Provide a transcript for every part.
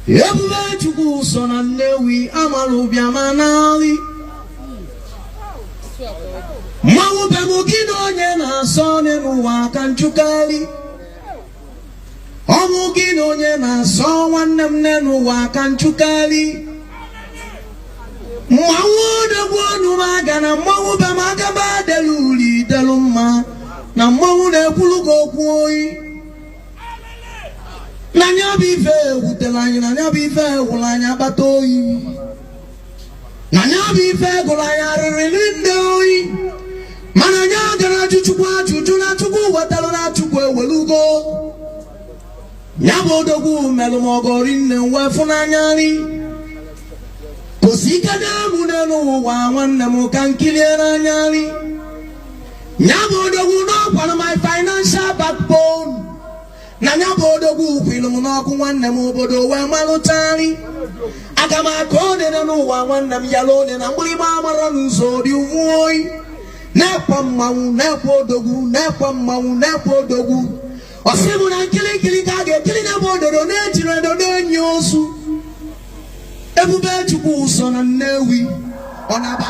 Ebube Chukwu so na Nnewi amalu bịama n'ali mmanwụ bịamụ gị na onye na-asọ n'ụwa aka nchụkarị ọmụ gị na onye na-asọ nwanne m n'ụwa aka nchụkarị mmanwụ odogwu ọnụ m aga na mmanwụ bịam agaba delu uri delu mma na mmanwụ na-ekwulu gị okwu oyi na nya bụ ife ewutela anyị na nya bụ ife ewụla anyị akpata oyi na nya bụ ife gụrụ anyị arịrị ndị oyi mana nya gara Chukwu ajụjụ na Chukwu wetara na Chukwu ewelugo nya bụ odogwu melụ m ọgọri nne wefu n'anya nri gosi ike na-emu n'elu ụwa nwanne m ka nkilie n'anya nri nya bụ odogwu n'ọkwara my financial backbone na nya bụ odogwu kwilụ m n'ọkụ nwanne m obodo wee malụtari aga m aka onene n'ụwa nwanne m yala one na mgbịrịgba amara n'ụzọ dị uvu oyi na-ekwe mmanwụ na-ekwe odogwu na-ekwe mmanwụ na-ekwe odogwu ọsị m na nkirikiri ka a ga-ekiri na bụ ododo na-ejiri ododo enyi ozu Ebube Chukwu so na Nnewi ọ na-aba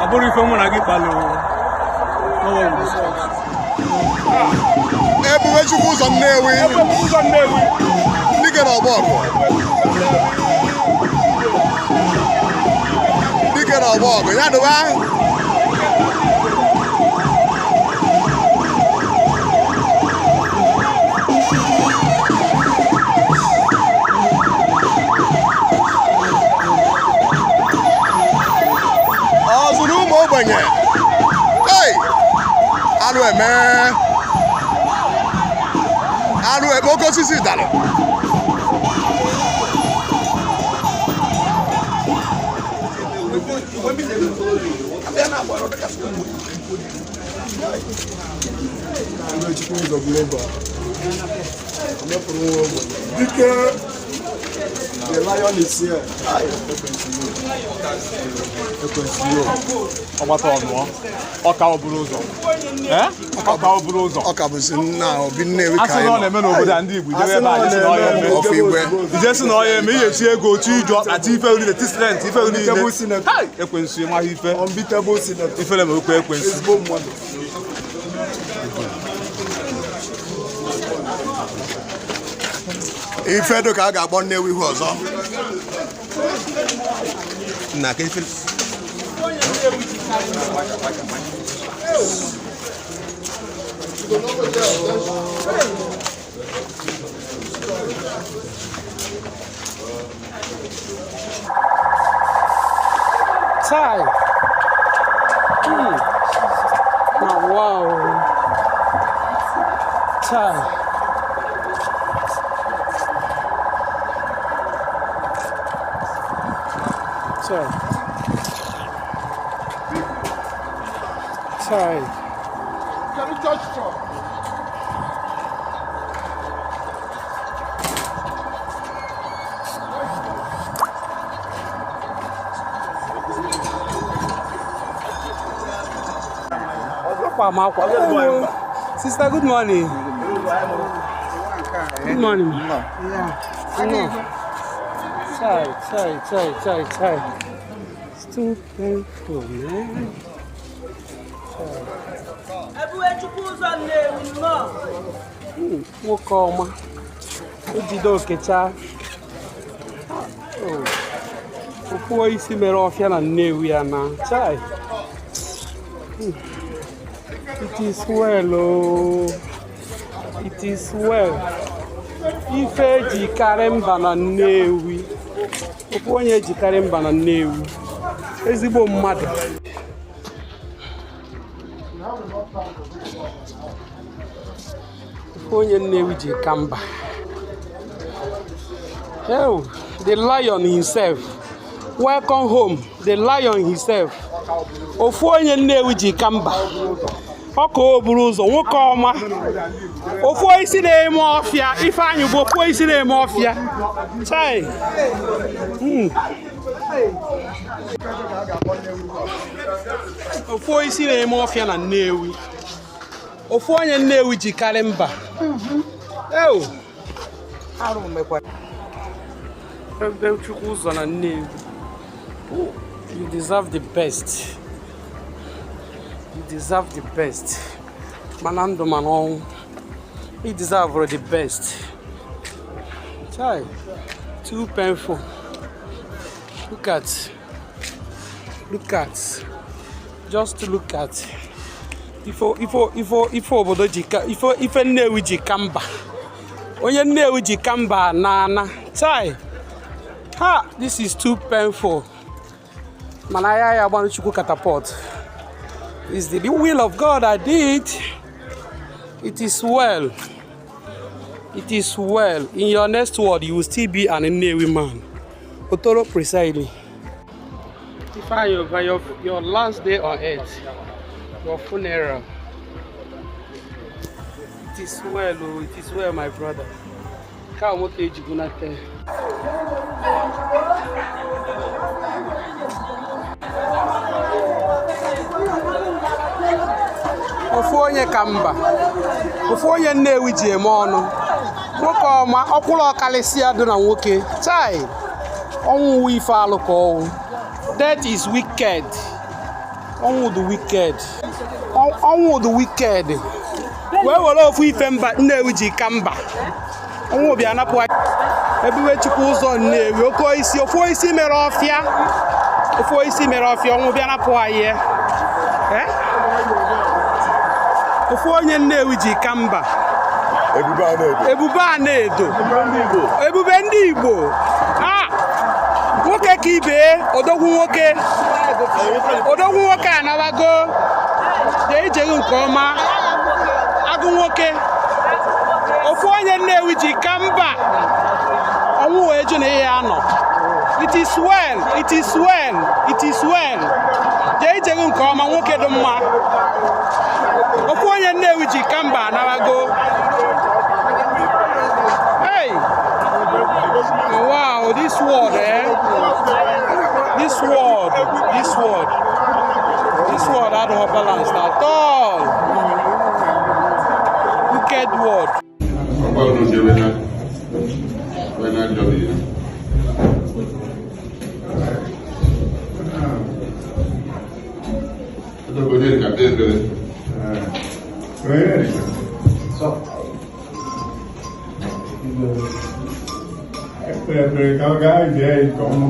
Abori fomo na gipalo. Ebube Chukwu so Nnewi. Dike na ọgbọgọ. Dike na ọgbọgọ. Ya dụwa. Hey, anu eme oko sisi dalo. The lion is here. Ọka oburu ụzọ. Ọka oburu ụzọ. Ọka bụ si nna obi Nnewi ka anyị. Asị na ọ na-eme n'obodo ndị Igbo ijebe ebe a isi na ọya eme. Ofe igwe. Ijesi na ọya eme ihe chi ego otu iju ọkpata ife uri na tisrent ife uri niile. Ekwensu ịmaghị ife. Unbeatable senator. Ifele ma okwu ekwensu. Ezigbo mmadụ. Ife do ka a ga-akpọ Nnewi ihu ọzọ. Na ka ife Chai. Wow. Chai. Chai. Chai. Can you touch it? Sister, good morning. Good morning. Yeah. Chai. Still painful, man. Nwoke ọma. Ejide okecha. Okpuo isi mere ọfịa na Nnewi ya na. Chai. It is well, oh. It is well. Ife ejikarị mba na Nnewi. Okwu onye ejikarị mba na Nnewi. Ezigbo mmadụ. Okwu onye Nnewi ji ka mba. Oh, the lion himself. Welcome home, the lion himself. Ofu onye Nnewi ji ka mba. ọka o buru ụzọ nwoke ọma ofu isi na-eme ọfịa Ifeanyi bụ ofu isi na-eme ọfịa chai ofu isi na-eme ọfịa na Nnewi ofu onye Nnewi ji karị mba ebe chukwu ụzọ na Nnewi. You deserve the best. You deserve the best. Manando Manon. You deserve the best. Chai. Too painful. Look at. Just look at. Ifo obodo jika. Ife Nnewi jikamba. Onye Nnewi jikamba na. Chai. Ha! This is too painful. Manaya Yabanu Chuku catapult. It's the will of God I did. It is well. It is well. In your next word, you will still be an Nnewi man. Otoro precisely. Ifeanyi Ubah, your last day on earth, your funeral. It is well, oh, it is well, my brother. Come okay, Jigunate. Ofu onye kamba, ofu onye Nnewi ji eme ọnụ. Nwoke ọma, ọkwụrụ ọkalịsịa dị na nwoke. Chai, ọnwụ ife alụ ka ọnwụ. Death is wicked. Ọnwụ the wicked. Ọnwụ the wicked. Wee were ofu ife mba Nnewi ji kamba. Ọnwụ bịa napụ ebiwe chukwu ụzọ Nnewi oke isi ofu isi mere ọfịa. Ofu isi mere ọfịa ọnwụ bịa napụ anyị. Ofu onye Nnewi ji kamba. Ebube a na-edo. Ebube ndị Igbo. Nwoke ka ibe odogwu nwoke. Odogwu nwoke anabago. Jee ije nke ọma. Agụ nwoke. Ofu onye Nnewi ji kamba. Ọnwụ wee jụ na ihe anọ. It is well. It is well. It is well. Jee ije nke ọma nwoke dị mma. Ofu onye Nnewi ji kamba anabago. Hey! Oh, wow, this word, This word I don't have balance at all. Wicked word. Pero cada día como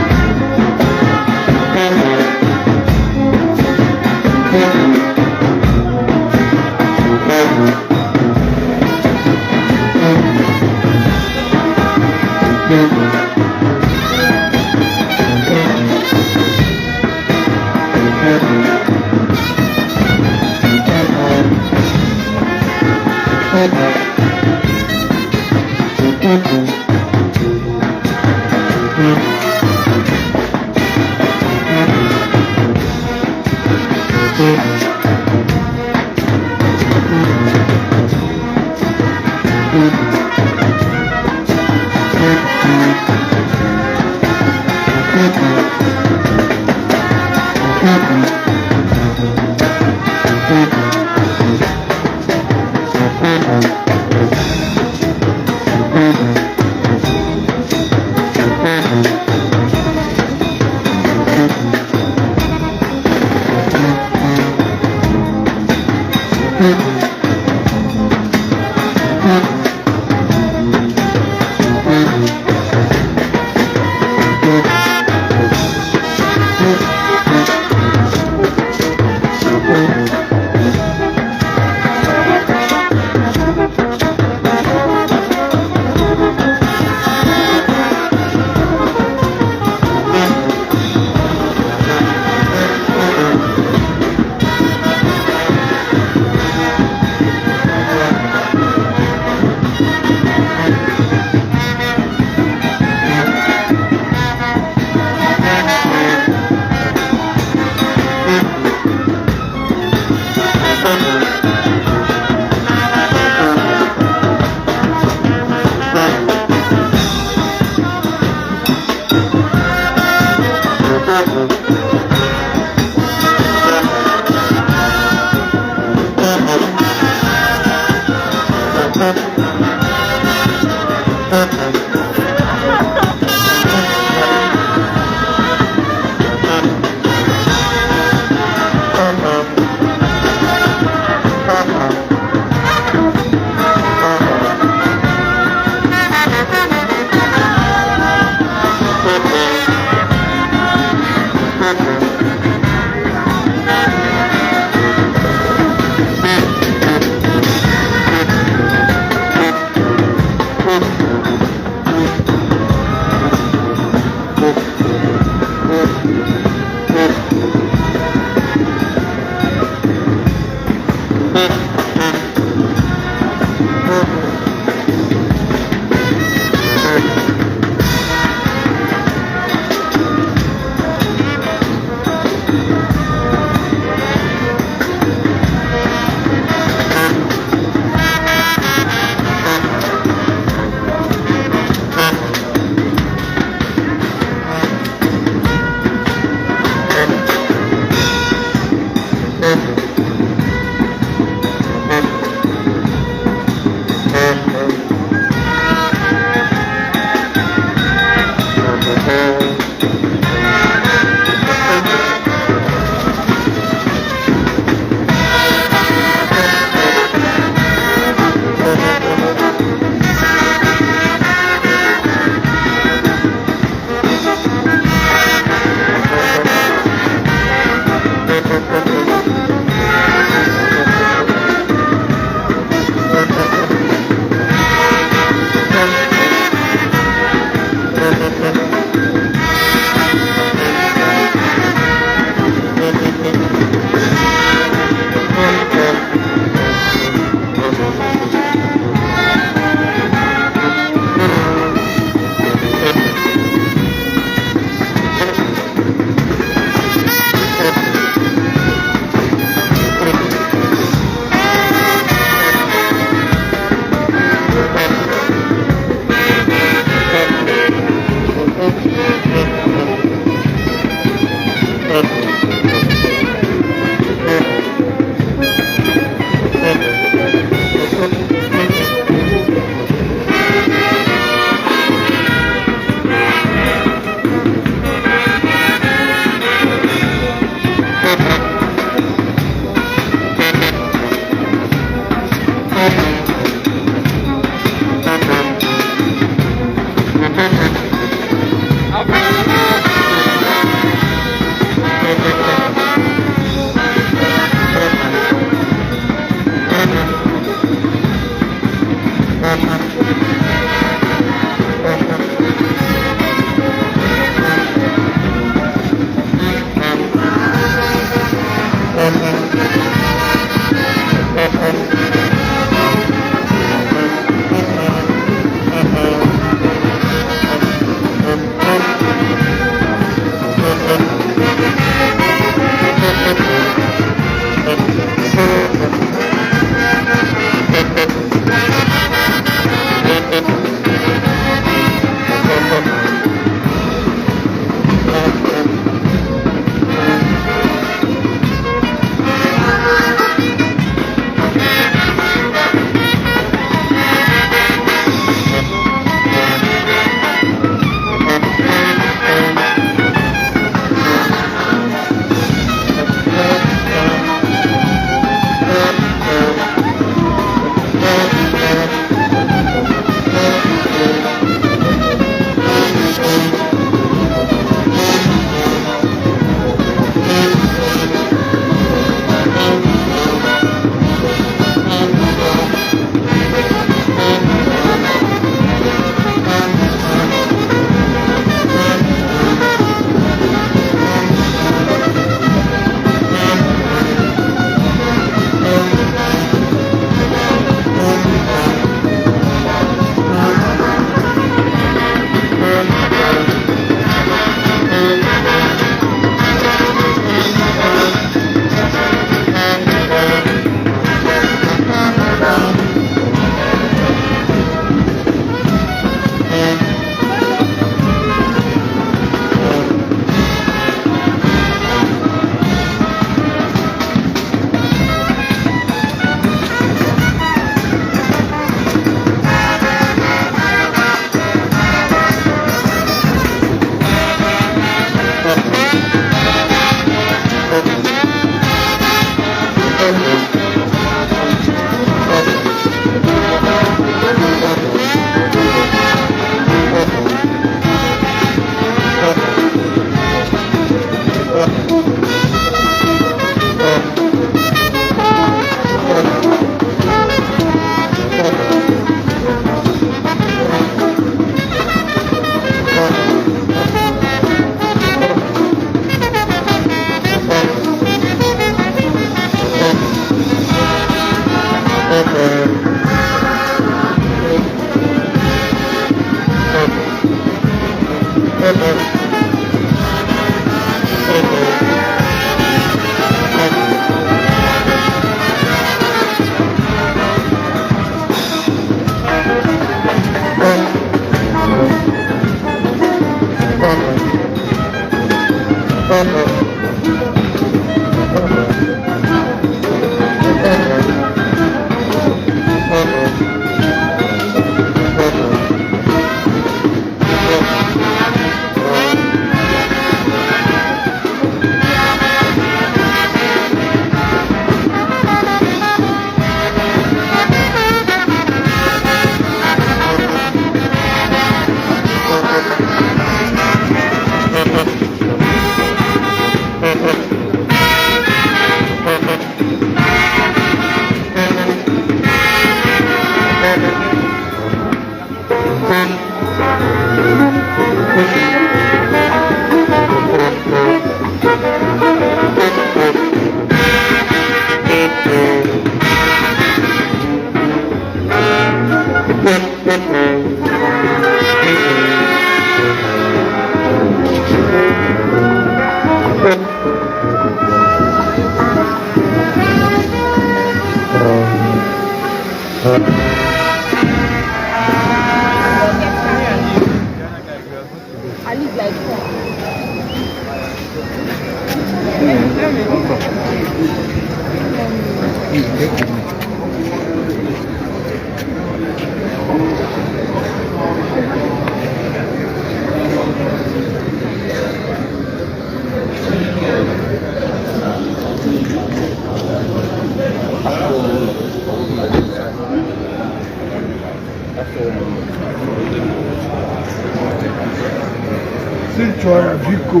Sinchora Vico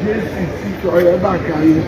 Jesse Sinchora Bacai.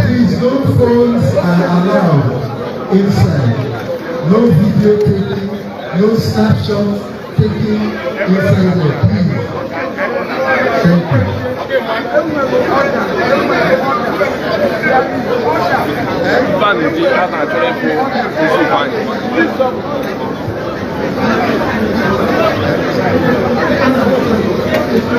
Please, no phones are allowed inside. No video taking, no snapshots taking inside the please. Thank you.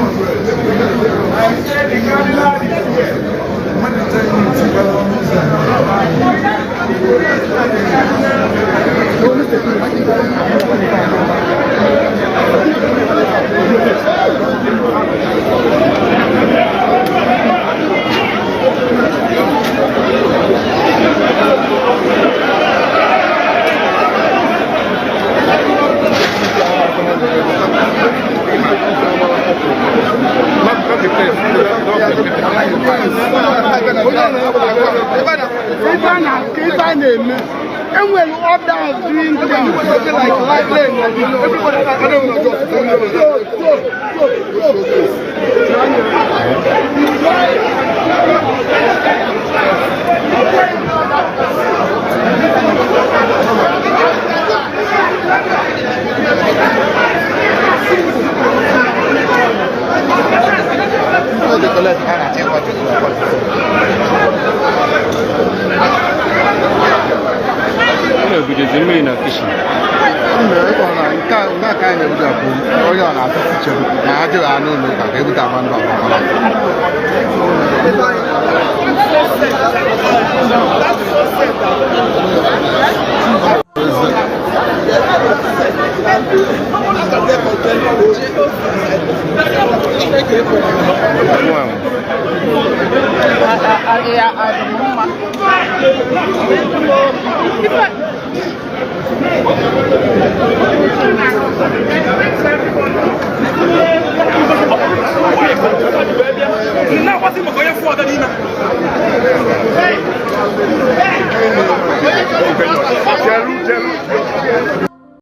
And when others doing things like everybody, I don't know. I